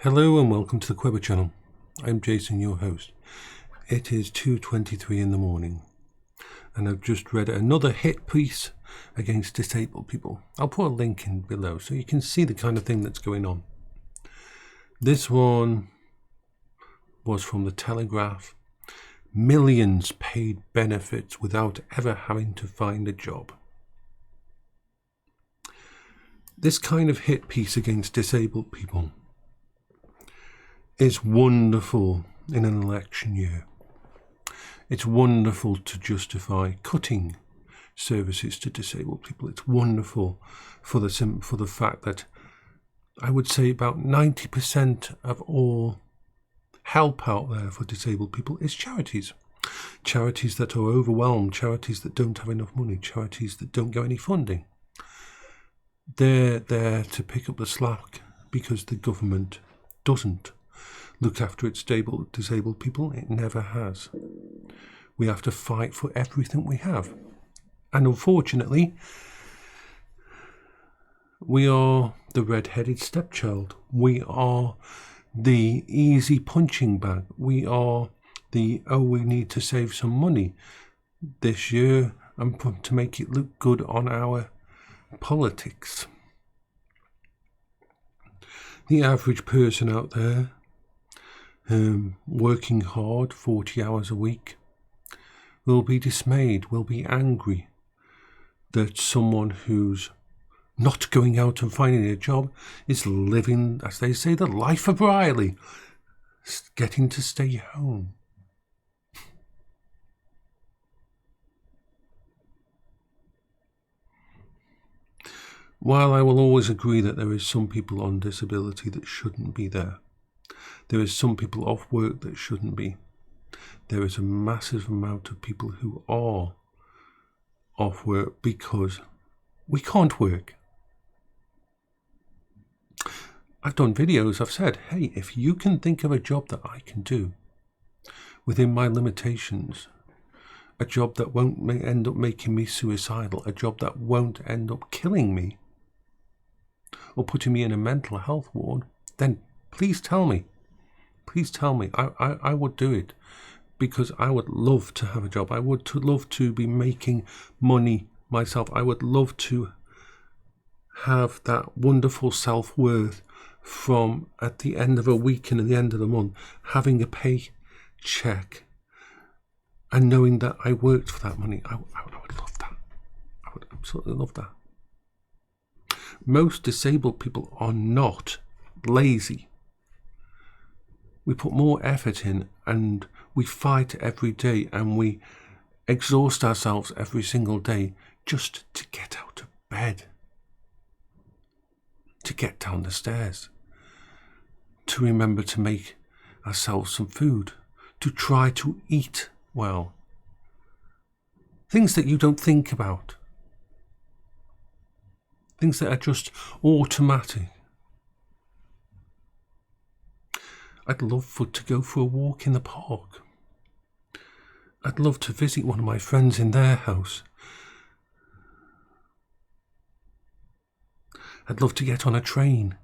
Hello and welcome to the Quibber channel. I'm Jason, your host. It is 2:23 in the morning and I've just read another hit piece against disabled people. I'll put a link in below so you can see the kind of thing that's going on. This one was from the Telegraph. Millions paid benefits without ever having to find a job. This kind of hit piece against disabled people is wonderful in an election year. It's wonderful to justify cutting services to disabled people. It's wonderful for the fact that I would say about 90% of all help out there for disabled people is charities. Charities that are overwhelmed, charities that don't have enough money, charities that don't get any funding. They're there to pick up the slack because the government doesn't look after its disabled people. It never has. We have to fight for everything we have. And unfortunately, we are the red-headed stepchild. We are the easy punching bag. We are the, we need to save some money this year and to make it look good on our politics. The average person out there working hard 40 hours a week will be dismayed, will be angry that someone who's not going out and finding a job is living, as they say, the life of Riley, getting to stay home. While I will always agree that there is some people on disability that shouldn't be there, there is some people off work that shouldn't be. There is a massive amount of people who are off work because we can't work. I've done videos, I've said, hey, if you can think of a job that I can do within my limitations, a job that won't end up making me suicidal, a job that won't end up killing me or putting me in a mental health ward, then please tell me. Please tell me. I would do it because I would love to have a job. I would love to be making money myself. I would love to have that wonderful self-worth from at the end of a week and at the end of the month, having a paycheck and knowing that I worked for that money. I would love that. I would absolutely love that. Most disabled people are not lazy. We put more effort in and we fight every day and we exhaust ourselves every single day just to get out of bed, to get down the stairs, to remember to make ourselves some food, to try to eat well. Things that you don't think about. Things that are just automatic. I'd love to go for a walk in the park. I'd love to visit one of my friends in their house. I'd love to get on a train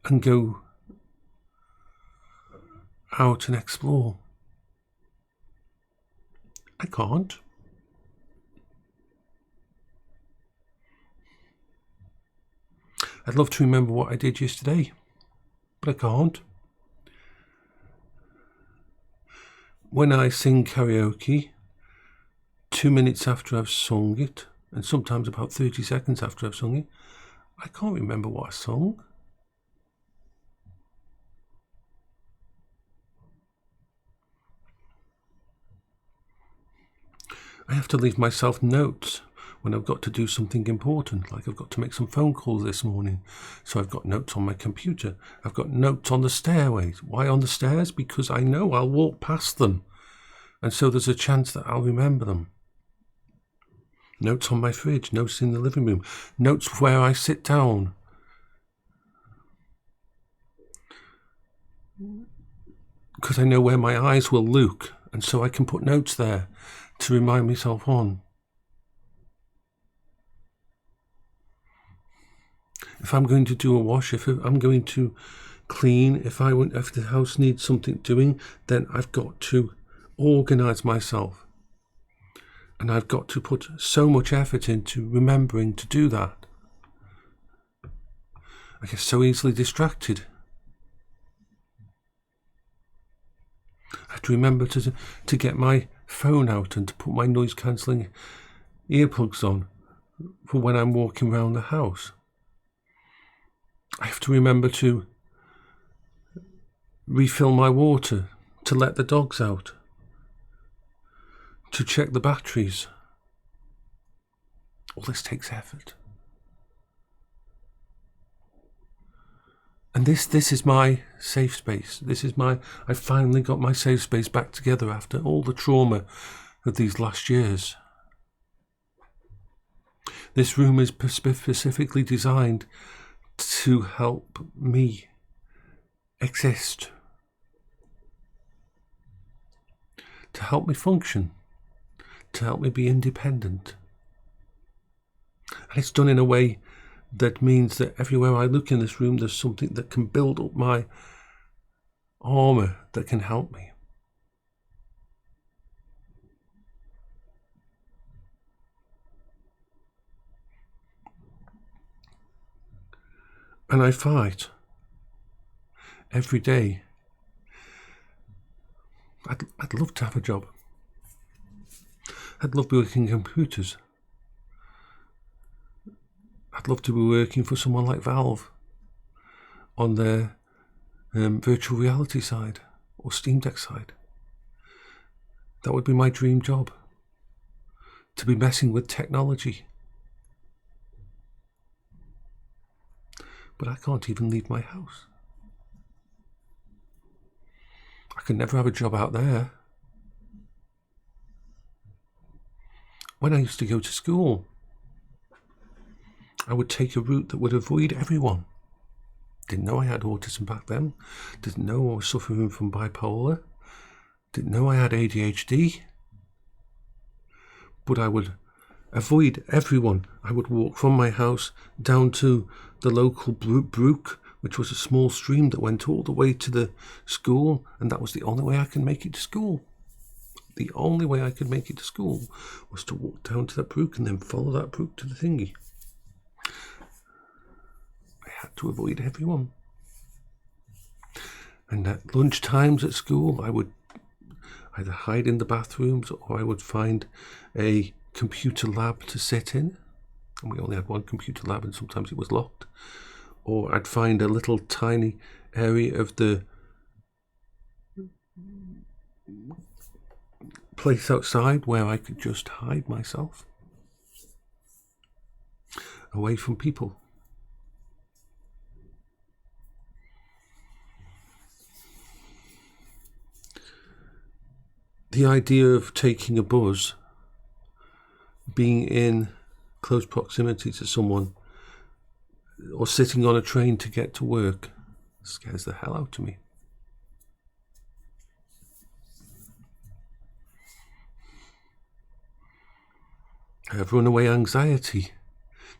and go out and explore. I can't. I'd love to remember what I did yesterday, but I can't. When I sing karaoke, 2 minutes after I've sung it, and sometimes about 30 seconds after I've sung it, I can't remember what I sung. I have to leave myself notes when I've got to do something important, like I've got to make some phone calls this morning. So I've got notes on my computer. I've got notes on the stairways. Why on the stairs? Because I know I'll walk past them. And so there's a chance that I'll remember them. Notes on my fridge, notes in the living room, notes where I sit down. Because I know where my eyes will look, and so I can put notes there to remind myself on. If I'm going to do a wash, if I'm going to clean, if the house needs something doing, then I've got to organise myself. And I've got to put so much effort into remembering to do that. I get so easily distracted. I have to remember to get my phone out and to put my noise cancelling earplugs on for when I'm walking around the house. I have to remember to refill my water, to let the dogs out, to check the batteries. All this takes effort. And this is my safe space. I finally got my safe space back together after all the trauma of these last years. This room is specifically designed to help me exist, to help me function, to help me be independent. And it's done in a way that means that everywhere I look in this room, there's something that can build up my armour that can help me. And I fight every day. I'd love to have a job. I'd love working computers. I'd love to be working for someone like Valve on their virtual reality side or Steam Deck side. That would be my dream job. To be messing with technology. But I can't even leave my house. I could never have a job out there. When I used to go to school, I would take a route that would avoid everyone. Didn't know I had autism back then. Didn't know I was suffering from bipolar. Didn't know I had ADHD. But I would avoid everyone. I would walk from my house down to the local brook, which was a small stream that went all the way to the school, and that was the only way I could make it to school. The only way I could make it to school was to walk down to that brook and then follow that brook to the thingy. I had to avoid everyone. And at lunch times at school, I would either hide in the bathrooms or I would find a computer lab to sit in. And we only had one computer lab and sometimes it was locked. Or I'd find a little tiny area of the place outside where I could just hide myself away from people. The idea of taking a bus, being in close proximity to someone, or sitting on a train to get to work scares the hell out of me. I have runaway anxiety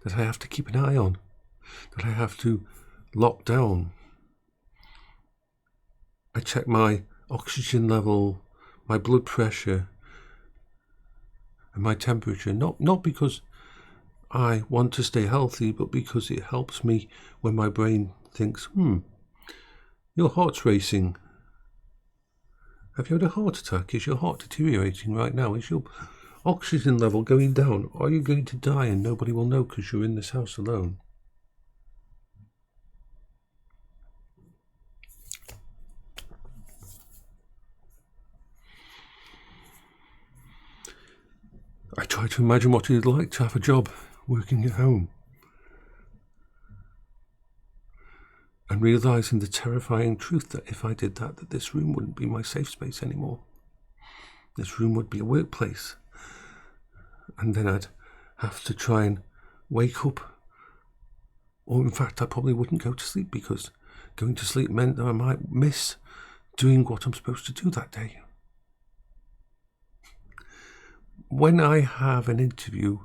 that I have to keep an eye on, that I have to lock down. I check my oxygen level, my blood pressure, and my temperature, not because I want to stay healthy, but because it helps me when my brain thinks, your heart's racing. Have you had a heart attack? Is your heart deteriorating right now? Is your oxygen level going down? Are you going to die and nobody will know because you're in this house alone? I try to imagine what it'd like to have a job working at home and realising the terrifying truth that if I did that this room wouldn't be my safe space anymore. This room would be a workplace. And then I'd have to try and wake up. Or in fact, I probably wouldn't go to sleep because going to sleep meant that I might miss doing what I'm supposed to do that day. When I have an interview,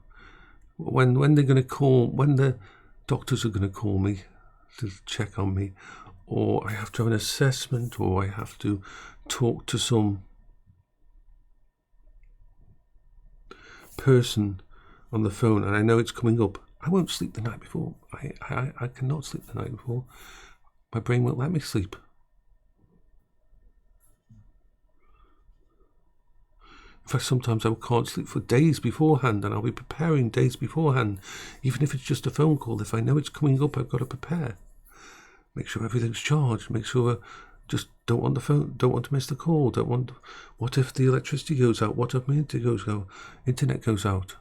when they're going to call, when the doctors are going to call me to check on me, or I have to have an assessment, or I have to talk to some person on the phone, and I know it's coming up, I won't sleep the night before. I cannot sleep the night before. My brain won't let me sleep. In fact, sometimes I can't sleep for days beforehand, and I'll be preparing days beforehand. Even if it's just a phone call, if I know it's coming up, I've got to prepare. Make sure everything's charged. Make sure just don't want the phone, don't want to miss the call. Don't want. What if the electricity goes out? What if my internet goes out?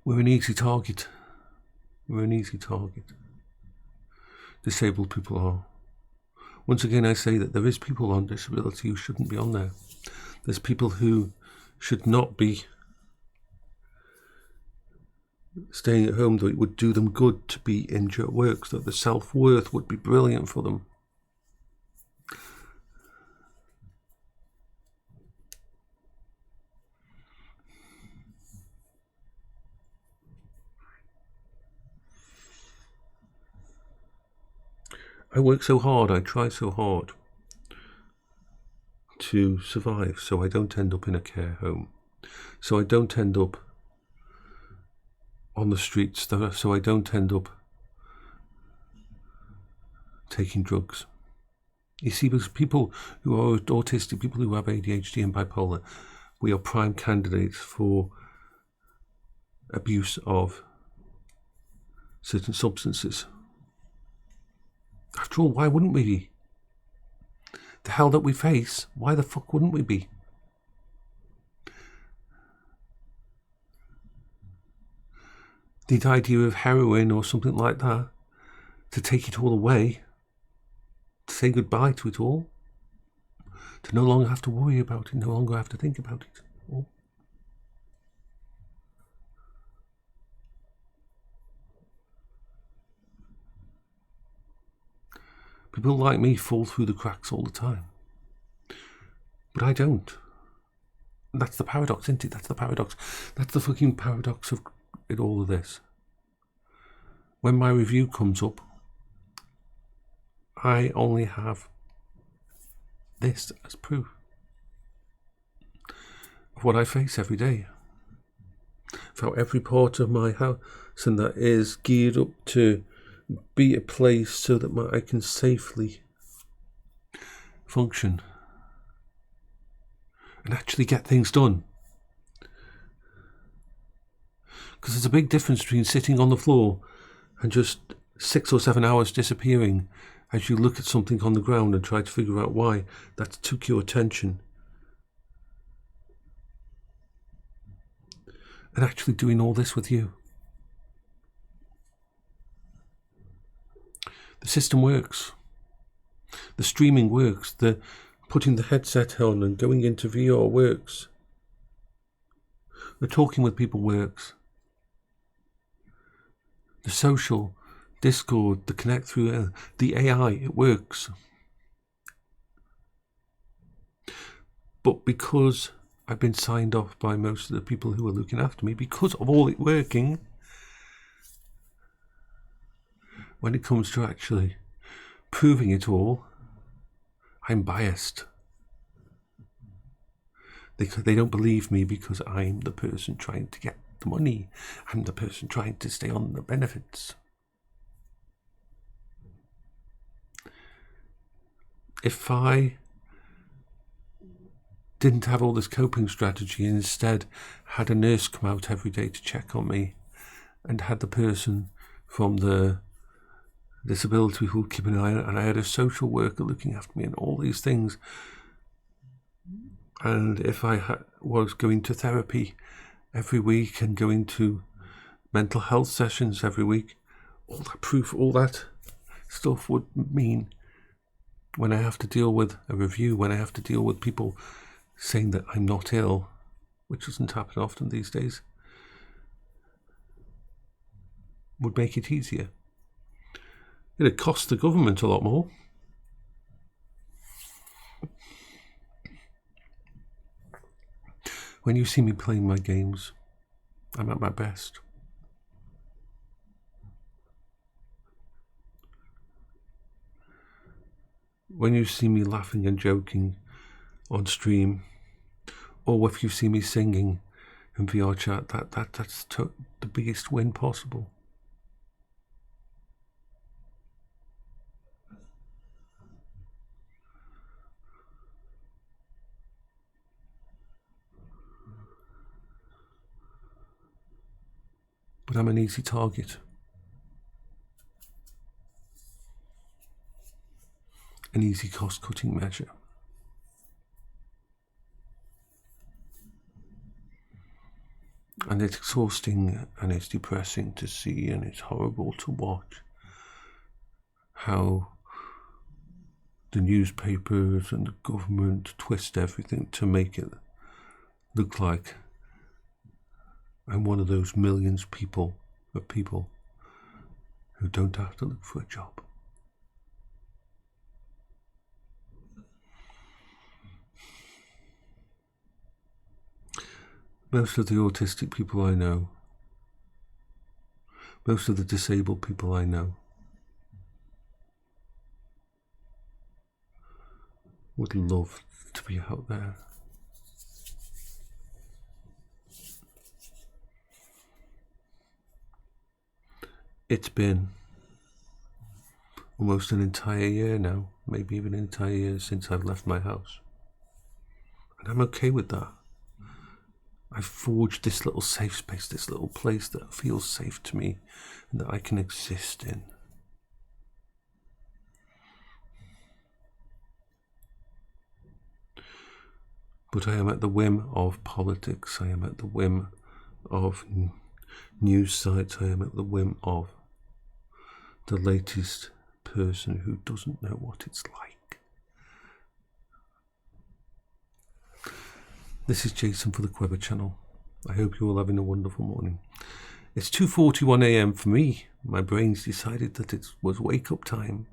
We're an easy target. We're an easy target. Disabled people are. Once again, I say that there is people on disability who shouldn't be on there. There's people who should not be staying at home, that it would do them good to be in work, so that the self-worth would be brilliant for them. I work so hard, I try so hard to survive, so I don't end up in a care home, so I don't end up on the streets, so I don't end up taking drugs. You see, because people who are autistic, people who have ADHD and bipolar, we are prime candidates for abuse of certain substances. After all, why wouldn't we be? The hell that we face, why the fuck wouldn't we be? The idea of heroin or something like that, to take it all away, to say goodbye to it all, to no longer have to worry about it, no longer have to think about it all. People like me fall through the cracks all the time. But I don't. And that's the paradox, isn't it? That's the paradox. That's the fucking paradox of it, all of this. When my review comes up, I only have this as proof of what I face every day. Of how every part of my house and that is geared up to be a place so that I can safely function and actually get things done. Because there's a big difference between sitting on the floor and just 6 or 7 hours disappearing as you look at something on the ground and try to figure out why that took your attention, and actually doing all this with you. The system works. The streaming works. The putting the headset on and going into VR works. The talking with people works. The social Discord, the connect through the AI, it works. But because I've been signed off by most of the people who are looking after me, because of all it working, when it comes to actually proving it all, I'm biased. They don't believe me because I'm the person trying to get the money. I'm the person trying to stay on the benefits. If I didn't have all this coping strategy and instead had a nurse come out every day to check on me, and had the person from the disability who would keep an eye on it, and I had a social worker looking after me and all these things, and if I was going to therapy every week and going to mental health sessions every week, all that proof, all that stuff would mean when I have to deal with a review, when I have to deal with people saying that I'm not ill, which doesn't happen often these days, would make it easier. It'd cost the government a lot more. When you see me playing my games, I'm at my best. When you see me laughing and joking on stream, or if you see me singing in VRchat, that's the biggest win possible. But I'm an easy target. An easy cost-cutting measure. And it's exhausting and it's depressing to see, and it's horrible to watch how the newspapers and the government twist everything to make it look like I'm one of those millions of people who don't have to look for a job. Most of the autistic people I know, most of the disabled people I know, would love to be out there. It's been almost an entire year now, maybe even an entire year since I've left my house. And I'm okay with that. I've forged this little safe space, this little place that feels safe to me and that I can exist in. But I am at the whim of politics, I am at the whim of news sites, I am at the whim of the latest person who doesn't know what it's like. This is Jason for the Quever channel. I hope you're all having a wonderful morning. It's 2:41 AM for me. My brain's decided that it was wake up time.